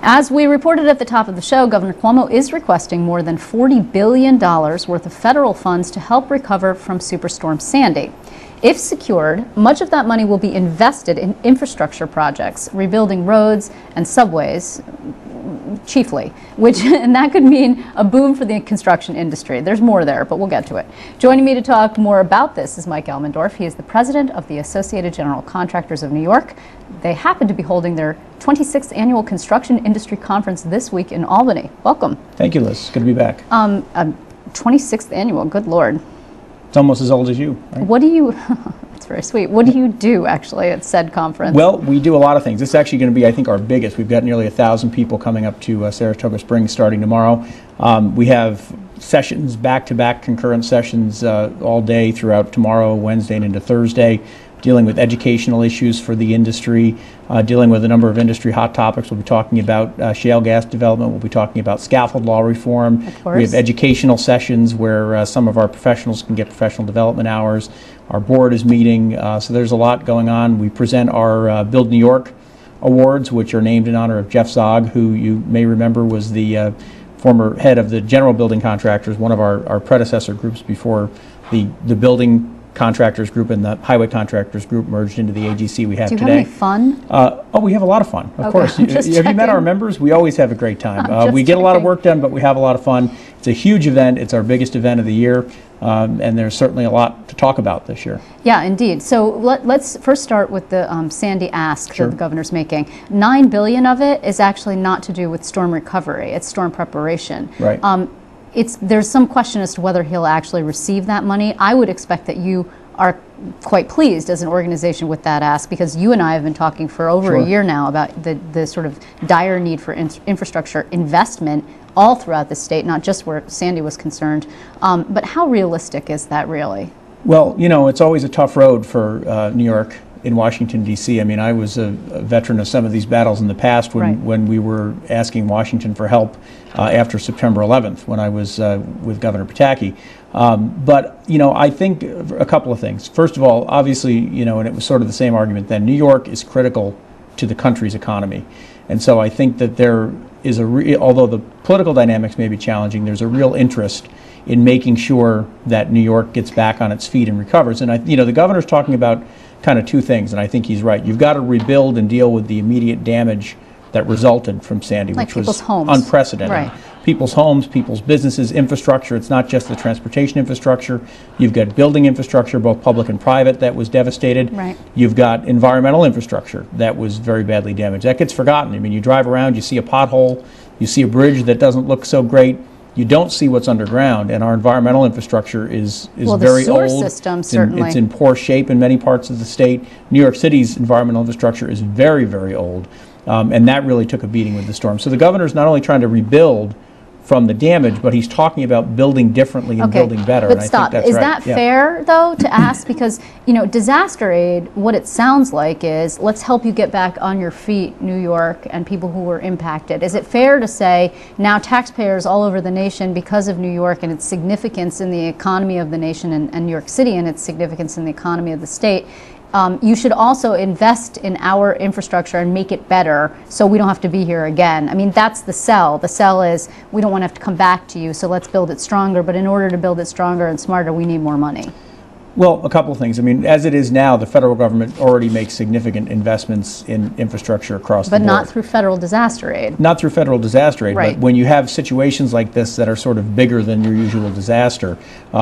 As we reported at the top of the show, Governor Cuomo is requesting more than $40 billion worth of federal funds to help recover from Superstorm Sandy. If secured, much of that money will be invested in infrastructure projects, rebuilding roads and subways, chiefly, and that could mean a boom for the construction industry. There's more there, but we'll get to it. Joining me to talk more about this is Mike Elmendorf. He is the president of the Associated General Contractors of New York. They happen to be holding their 26th annual construction industry conference this week in Albany. Welcome. Thank you, Liz. Good to be back. 26th annual, good Lord. It's almost as old as you, right? What do you, that's very sweet. What do you do actually at said conference? Well, we do a lot of things. This is actually going to be, I think, our biggest. We've got nearly 1,000 people coming up to Saratoga Springs starting tomorrow. We have sessions, back-to-back concurrent sessions all day throughout tomorrow, Wednesday, and into Thursday, dealing with educational issues for the industry, dealing with a number of industry hot topics. We'll be talking about shale gas development. We'll be talking about scaffold law reform. We have educational sessions where some of our professionals can get professional development hours. Our board is meeting, so there's a lot going on. We present our Build New York Awards, which are named in honor of Jeff Zog, who you may remember was the former head of the General Building Contractors, one of our predecessor groups before the building contractors group and the highway contractors group merged into the AGC we have today. Do you have any fun? Oh, we have a lot of fun, of course. Have you met our members? We always have a great time. We get a lot of work done, but we have a lot of fun. It's a huge event. It's our biggest event of the year, and there's certainly a lot to talk about this year. Yeah, indeed. So let's first start with the Sandy ask that the governor's making. $9 billion of it is actually not to do with storm recovery. It's storm preparation. Right. There's some question as to whether he'll actually receive that money. I would expect that you are quite pleased as an organization with that ask, because you and I have been talking for over a year now about the sort of dire need for infrastructure investment all throughout the state, not just where Sandy was concerned. But how realistic is that really? Well, you know, it's always a tough road for New York in Washington, D.C. I mean, I was a veteran of some of these battles in the past when we were asking Washington for help after September 11th, when I was with Governor Pataki. But, you know, I think a couple of things. First of all, obviously, you know, and it was sort of the same argument then, New York is critical to the country's economy. And so I think that there is although the political dynamics may be challenging, there's a real interest in making sure that New York gets back on its feet and recovers. And, you know, the governor's talking about kind of two things, and I think he's right. You've got to rebuild and deal with the immediate damage that resulted from Sandy, like which was homes. Unprecedented. Right. People's homes, people's businesses, infrastructure. It's not just the transportation infrastructure. You've got building infrastructure, both public and private, that was devastated. Right. You've got environmental infrastructure that was very badly damaged. That gets forgotten. I mean, you drive around, you see a pothole, you see a bridge that doesn't look so great. You don't see what's underground, and our environmental infrastructure is very old. The sewer system, certainly. It's in poor shape in many parts of the state. New York City's environmental infrastructure is very, very old, and that really took a beating with the storm. So the governor's not only trying to rebuild from the damage, but he's talking about building differently and building better. But stop. Is that fair, though, to ask? Because, you know, disaster aid, what it sounds like is, let's help you get back on your feet, New York, and people who were impacted. Is it fair to say now taxpayers all over the nation, because of New York and its significance in the economy of the nation, and New York City and its significance in the economy of the state, you should also invest in our infrastructure and make it better so we don't have to be here again? I mean, that's the sell. The sell is, we don't want to have to come back to you, so let's build it stronger. But in order to build it stronger and smarter, we need more money. Well, a couple of things. I mean, as it is now, the federal government already makes significant investments in infrastructure across the board. But not through federal disaster aid. Not through federal disaster aid, right. But when you have situations like this that are sort of bigger than your usual disaster,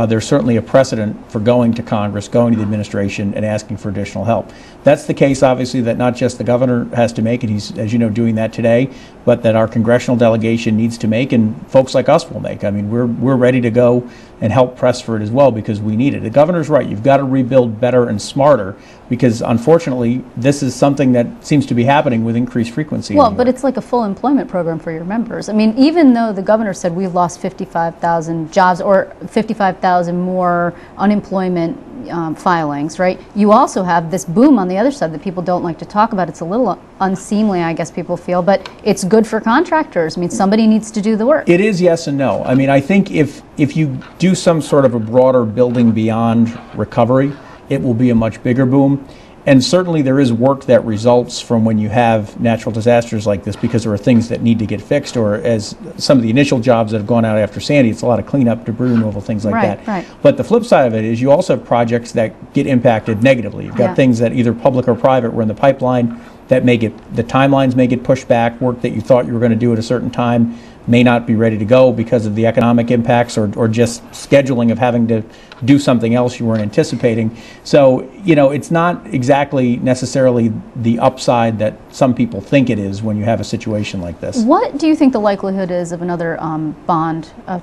there's certainly a precedent for going to Congress, going to the administration, and asking for additional help. That's the case, obviously, that not just the governor has to make, and he's, as you know, doing that today, but that our congressional delegation needs to make, and folks like us will make. I mean, we're ready to go and help press for it as well, because we need it. The governor's right. You've got to rebuild better and smarter, because unfortunately this is something that seems to be happening with increased frequency. Well, but it's like a full employment program for your members. I mean, even though the governor said we've lost 55,000 jobs or 55,000 more unemployment filings, right? You also have this boom on the other side that people don't like to talk about. It's a little unseemly, I guess people feel, but it's good for contractors. I mean, somebody needs to do the work. It is yes and no. I mean, I think if you do some sort of a broader building beyond recovery, it will be a much bigger boom. And certainly there is work that results from when you have natural disasters like this, because there are things that need to get fixed, or as some of the initial jobs that have gone out after Sandy, it's a lot of cleanup, debris removal, things like that. Right. But the flip side of it is you also have projects that get impacted negatively. You've got things that either public or private were in the pipeline that may get, the timelines may get pushed back, work that you thought you were going to do at a certain time may not be ready to go because of the economic impacts, or just scheduling of having to do something else you weren't anticipating. So, you know, it's not exactly necessarily the upside that some people think it is when you have a situation like this. What do you think the likelihood is of another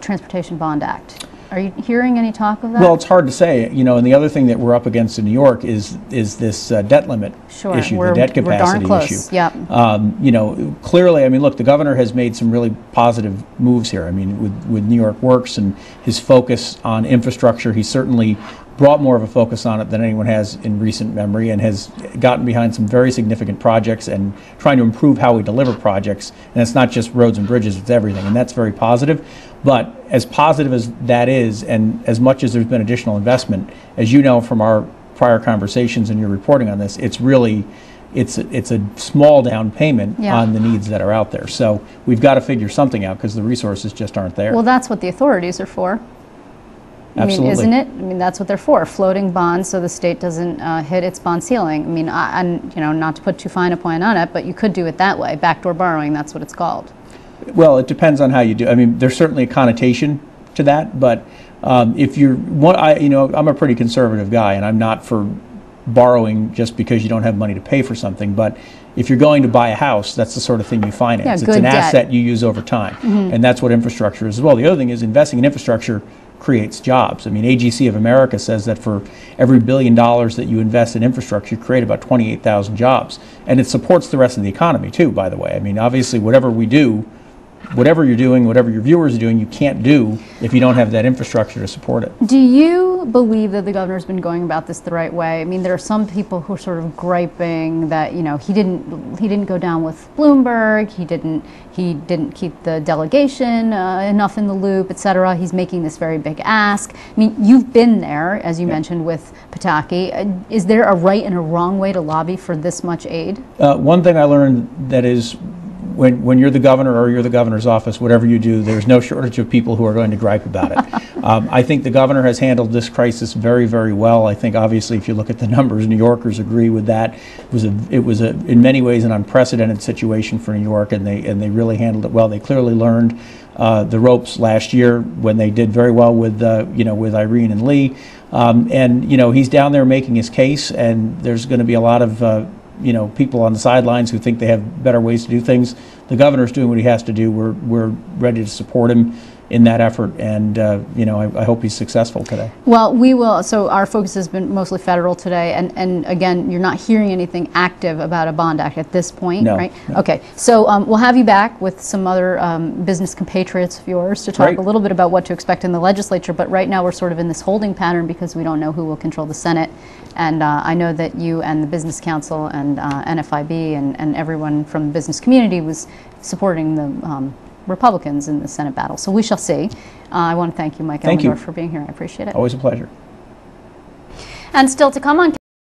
transportation bond act? Are you hearing any talk of that? Well, it's hard to say, you know, and the other thing that we're up against in New York is this debt limit issue, the debt capacity issue. You know, clearly, I mean, look, the governor has made some really positive moves here. I mean, with New York Works and his focus on infrastructure, he certainly brought more of a focus on it than anyone has in recent memory, and has gotten behind some very significant projects and trying to improve how we deliver projects. And it's not just roads and bridges, it's everything, and that's very positive. But as positive as that is, and as much as there's been additional investment, as you know from our prior conversations and your reporting on this, it's really, it's a small down payment on the needs that are out there. So we've got to figure something out because the resources just aren't there. Well, that's what the authorities are for. Absolutely. I mean, isn't it? I mean, that's what they're for, floating bonds so the state doesn't hit its bond ceiling. I mean, and you know, not to put too fine a point on it, but you could do it that way. Backdoor borrowing, that's what it's called. Well, it depends on how you do. I mean, there's certainly a connotation to that, but if you're, you know, I'm a pretty conservative guy, and I'm not for borrowing just because you don't have money to pay for something. But if you're going to buy a house, that's the sort of thing you finance. It's an asset you use over time, and that's what infrastructure is as well. The other thing is investing in infrastructure creates jobs. I mean, AGC of America says that for every $1 billion that you invest in infrastructure, you create about 28,000 jobs. And it supports the rest of the economy too, by the way. I mean, obviously, whatever we do, whatever you're doing, whatever your viewers are doing, you can't do if you don't have that infrastructure to support it. Do you believe that the governor's been going about this the right way? I mean, there are some people who are sort of griping that, you know, he didn't go down with Bloomberg, he didn't keep the delegation enough in the loop, etc. He's making this very big ask. I mean, you've been there, as you mentioned, with Pataki. Is there a right and a wrong way to lobby for this much aid? One thing I learned that is, when you're the governor or you're the governor's office, whatever you do, there's no shortage of people who are going to gripe about it. I think the governor has handled this crisis very, very well. I think, obviously, if you look at the numbers, New Yorkers agree with that. It was in many ways an unprecedented situation for New York, and they really handled it well. They clearly learned the ropes last year when they did very well with with Irene and Lee. And he's down there making his case, and there's going to be a lot of people on the sidelines who think they have better ways to do things. The governor's doing what he has to do. We're ready to support him in that effort, and I hope he's successful today. Well, we will. So our focus has been mostly federal today, and again, you're not hearing anything active about a bond act at this point, right? No. Okay, so we'll have you back with some other business compatriots of yours to talk a little bit about what to expect in the legislature, but right now we're sort of in this holding pattern because we don't know who will control the Senate, and I know that you and the Business Council and NFIB and everyone from the business community was supporting the Republicans in the Senate battle. So we shall see. I want to thank you, Mike Elmendorf, for being here. I appreciate it. Always a pleasure. And still to come on